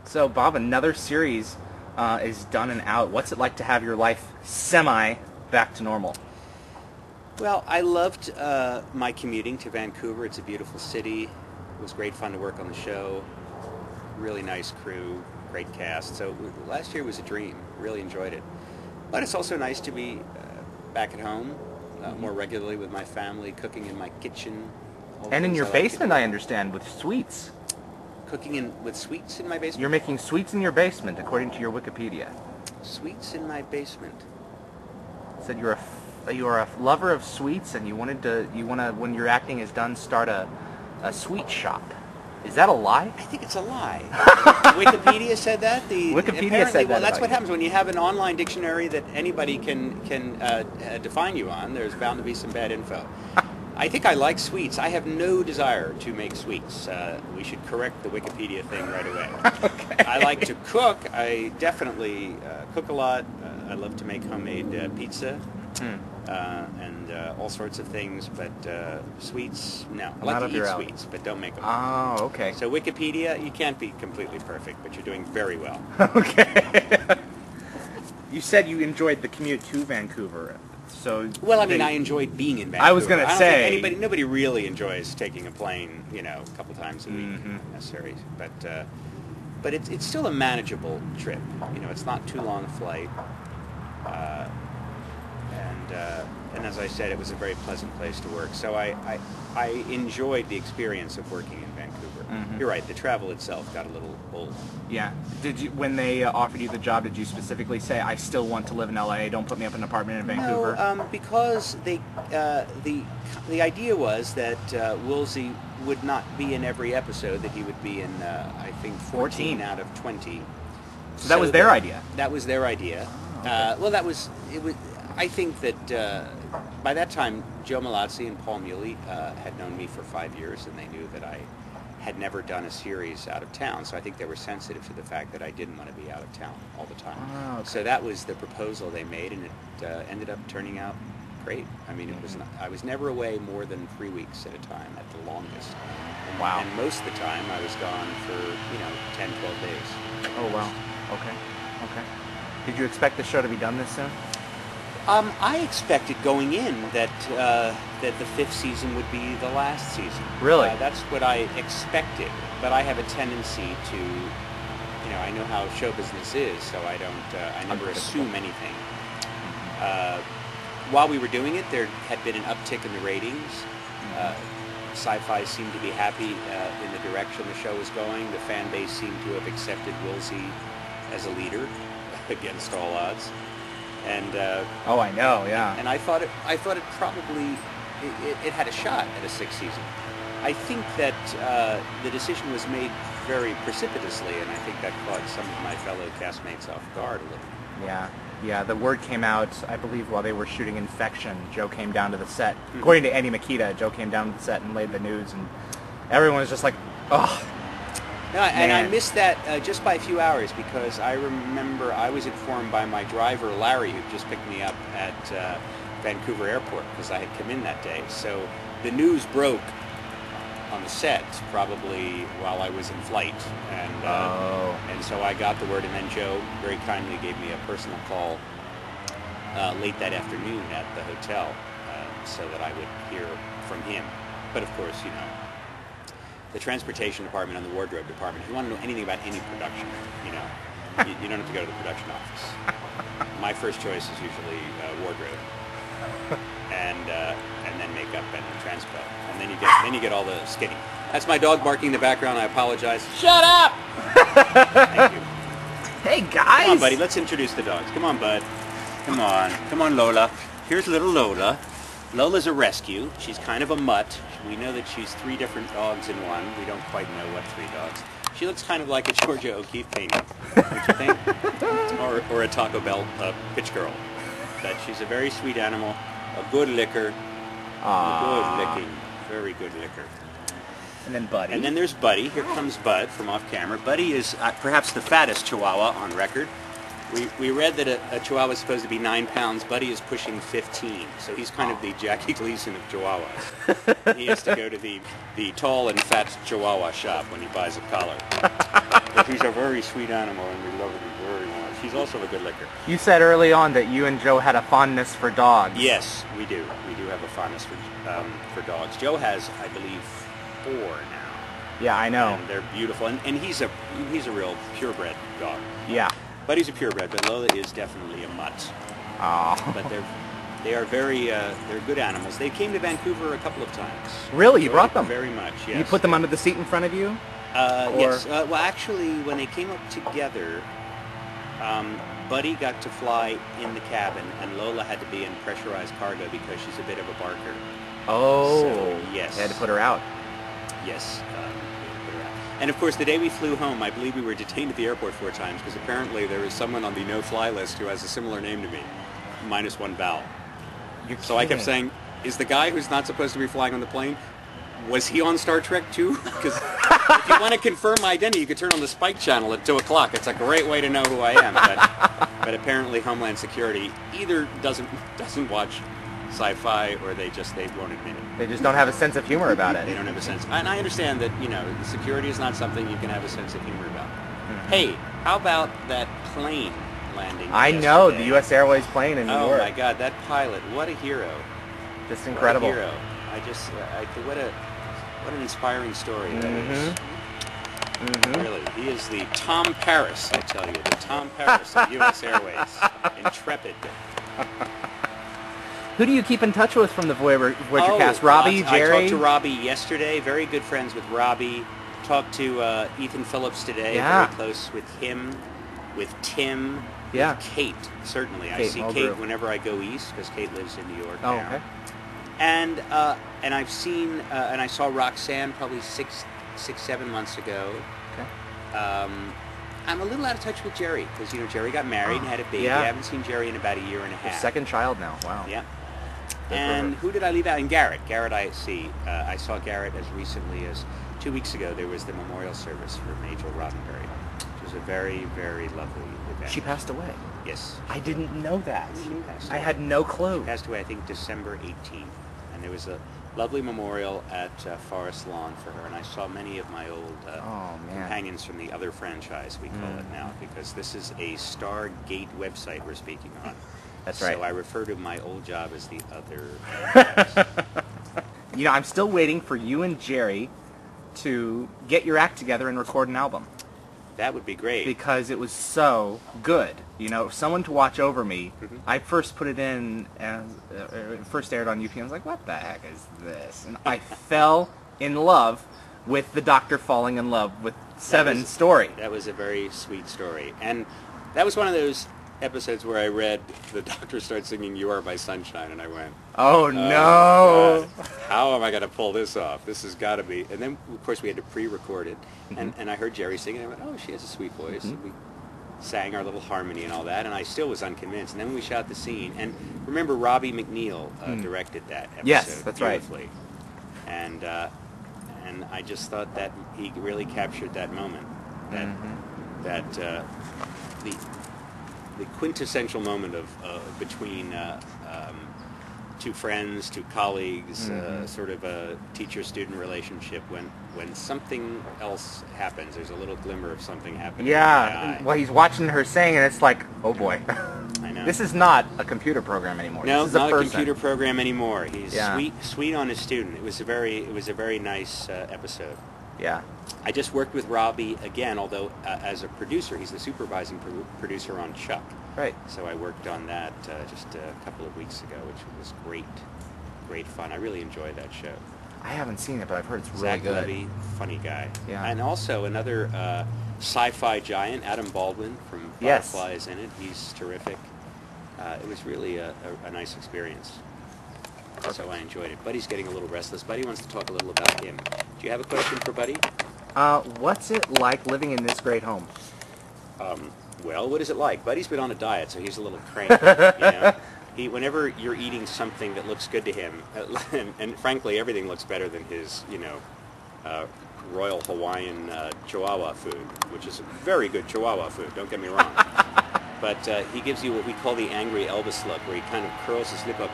So, Bob, another series is done and out. What's it like to have your life semi back to normal? Well, I loved my commuting to Vancouver. It's a beautiful city. It was great fun to work on the show. Really nice crew, great cast. So last year was a dream. Really enjoyed it. But it's also nice to be back at home more regularly with my family, cooking in my kitchen. And in your basement, I understand, with sweets. Cooking with sweets in my basement? You're making sweets in your basement, according to your Wikipedia. Sweets in my basement. It said you are a lover of sweets, and you want to when your acting is done, start a sweet shop. Is that a lie? I think it's a lie. Wikipedia said that. Wikipedia said that. Well, that's what happens when you have an online dictionary that anybody can define you on. There's bound to be some bad info. I think I like sweets. I have no desire to make sweets. We should correct the Wikipedia thing right away. Okay. I like to cook. I definitely cook a lot. I love to make homemade pizza and all sorts of things. But sweets, no. I like to eat sweets, but don't make them. Oh, okay. So Wikipedia, you can't be completely perfect, but you're doing very well. Okay. You said you enjoyed the commute to Vancouver. So well, I mean, I enjoyed being in Vancouver. I was going to say nobody really enjoys taking a plane, a couple times a week necessary. But it's still a manageable trip. It's not too long a flight, and as I said, it was a very pleasant place to work. So I enjoyed the experience of working in Vancouver. You're right. The travel itself got a little old. Yeah. Did you, when they offered you the job, did you specifically say, "I still want to live in LA. Don't put me up in an apartment in Vancouver"? No, because the idea was that Woolsey would not be in every episode. That he would be in, I think, 14 out of 20. So that was their idea. That was their idea. Oh, okay. Well, it was. I think that by that time, Joe Malazzi and Paul Muley had known me for 5 years, and they knew that I had never done a series out of town. So I think they were sensitive to the fact that I didn't want to be out of town all the time. Oh, okay. So that was the proposal they made, and it ended up turning out great. I mean, it was not, I was never away more than 3 weeks at a time, at the longest. And, wow. And most of the time, I was gone for 10, 12 days. Oh wow. Okay. Okay. Did you expect the show to be done this soon? I expected going in that the 5th season would be the last season. Really? That's what I expected. But I have a tendency to, I know how show business is, so I never assume anything. While we were doing it, there had been an uptick in the ratings. Sci-Fi seemed to be happy in the direction the show was going. The fan base seemed to have accepted Woolsey as a leader against all odds. And oh, I know, yeah. And I thought it probably it had a shot at a 6th season. I think that the decision was made very precipitously, and I think that caught some of my fellow castmates off guard a little. Yeah. The word came out, I believe, while they were shooting Infection. Joe came down to the set. According to Andy Makita, Joe came down to the set and laid the news, and everyone was just like, "Oh." No, and I missed that just by a few hours, because I remember I was informed by my driver, Larry, who just picked me up at Vancouver Airport, because I had come in that day. So the news broke on the set probably while I was in flight. And so I got the word, and then Joe very kindly gave me a personal call late that afternoon at the hotel so that I would hear from him. But of course, the transportation department and the wardrobe department, if you want to know anything about any production, you don't have to go to the production office. My first choice is usually wardrobe, and then makeup and transpo, and then you get all the skinny. That's my dog barking in the background. I apologize. Shut up! Thank you. Hey guys! Come on, buddy. Let's introduce the dogs. Come on, bud. Come on, Lola. Here's little Lola. Lola's a rescue. She's kind of a mutt. We know that she's 3 different dogs in one. We don't quite know what 3 dogs. She looks kind of like a Georgia O'Keeffe painting, don't you think? or a Taco Bell pitch girl. But she's a very sweet animal, a good licker, good licking, very good licker. And then Buddy. And then there's Buddy. Here comes Bud from off camera. Buddy is perhaps the fattest Chihuahua on record. We read that a Chihuahua is supposed to be 9 pounds. Buddy is pushing 15, so he's kind of the Jackie Gleason of Chihuahuas. He has to go to the tall and fat Chihuahua shop when he buys a collar. But he's a very sweet animal, and we love him very much. He's also a good licker. You said early on that you and Joe had a fondness for dogs. Yes, we do. We do have a fondness for dogs. Joe has, I believe, 4 now. Yeah, I know. And they're beautiful, and he's a real purebred dog. Yeah. But he's a purebred. But Lola is definitely a mutt. Oh. But they are very they're good animals. They came to Vancouver a couple of times. Really, you brought them? Very much. Yes. You put them under the seat in front of you? Yes. Well, actually, when they came up together, Buddy got to fly in the cabin, and Lola had to be in pressurized cargo because she's a bit of a barker. Oh. So, yes. They had to put her out. Yes. We had to put her out. And of course, the day we flew home, I believe we were detained at the airport 4 times because apparently there was someone on the no-fly list who has a similar name to me, -1 vowel. So I kept saying, is the guy who's not supposed to be flying on the plane, was he on Star Trek too? Because if you want to confirm my identity, you could turn on the Spike channel at 2 o'clock. It's a great way to know who I am. But apparently Homeland Security either doesn't watch sci-fi or they won't admit it. They just don't have a sense of humor about it. They don't have a sense. And I understand that, security is not something you can have a sense of humor about. Hey, how about that plane landing I yesterday? know, the U.S. Airways plane in New York. Oh my God, that pilot, what a hero. Just incredible. What a hero. What an inspiring story that is. Really, he is the Tom Paris, I tell you, the Tom Paris of U.S. Airways. Intrepid. Who do you keep in touch with from the Voyager cast? Robby, Jerry? I talked to Robby yesterday. Very good friends with Robby. Talked to Ethan Phillips today. Yeah. Very close with him, with Tim, Yeah. with Kate, certainly. I see Kate whenever I go east because Kate lives in New York now. Okay. And I've seen, and I saw Roxanne probably 7 months ago. Okay. I'm a little out of touch with Jerry because Jerry got married and had a baby. Yeah. I haven't seen Jerry in about a year and a half. Your second child now. Wow. Yeah. And who did I leave out? And Garrett. Garrett, I see. I saw Garrett as recently as 2 weeks ago. There was the memorial service for Major Roddenberry, which was a very, very lovely event. She passed away. Yes. I didn't know that. She passed I away. had no clue. She passed away, I think, December 18th. And there was a lovely memorial at Forest Lawn for her. And I saw many of my old companions from the other franchise, we call it now, because this is a Stargate website we're speaking on. That's right. So I refer to my old job as the other. I'm still waiting for you and Jerry to get your act together and record an album. That would be great. Because it was so good. Someone to watch over me. I first put it in, first aired on UP, and I was like, what the heck is this? And I fell in love with the Doctor falling in love with Seven's story. That was a very sweet story. And that was one of those episodes where I read the Doctor start singing "You Are My Sunshine," and I went, oh no! God, how am I going to pull this off? This has got to be. And then, of course, we had to pre-record it, and I heard Jerry singing, and I went, oh, she has a sweet voice. And we sang our little harmony and all that, and I still was unconvinced. And then we shot the scene, and remember, Robby McNeil directed that episode. Yes, that's beautifully. And I just thought that he really captured that moment, that the quintessential moment of between two friends, two colleagues, sort of a teacher-student relationship. When something else happens, there's a little glimmer of something happening. Yeah. Well, he's watching her sing, and it's like, oh boy. I know. This is not a computer program anymore. No, this is not a a computer program anymore. He's Yeah. sweet on his student. It was a very nice episode. Yeah. I just worked with Robby again, although as a producer, he's the supervising producer on Chuck. Right. So I worked on that just a couple of weeks ago, which was great fun. I really enjoyed that show. I haven't seen it, but I've heard it's really Zach good. Levy, funny guy. Yeah. And also another sci-fi giant, Adam Baldwin from Yes. Firefly is in it. He's terrific. It was really a nice experience. So I enjoyed it. Buddy's getting a little restless. Buddy wants to talk a little about him. Do you have a question for Buddy? What's it like living in this great home? Well, what is it like? Buddy's been on a diet, so he's a little cranky. Whenever you're eating something that looks good to him, and frankly, everything looks better than his, Royal Hawaiian Chihuahua food, which is very good Chihuahua food. Don't get me wrong. But he gives you what we call the angry Elvis look, where he kind of curls his lip up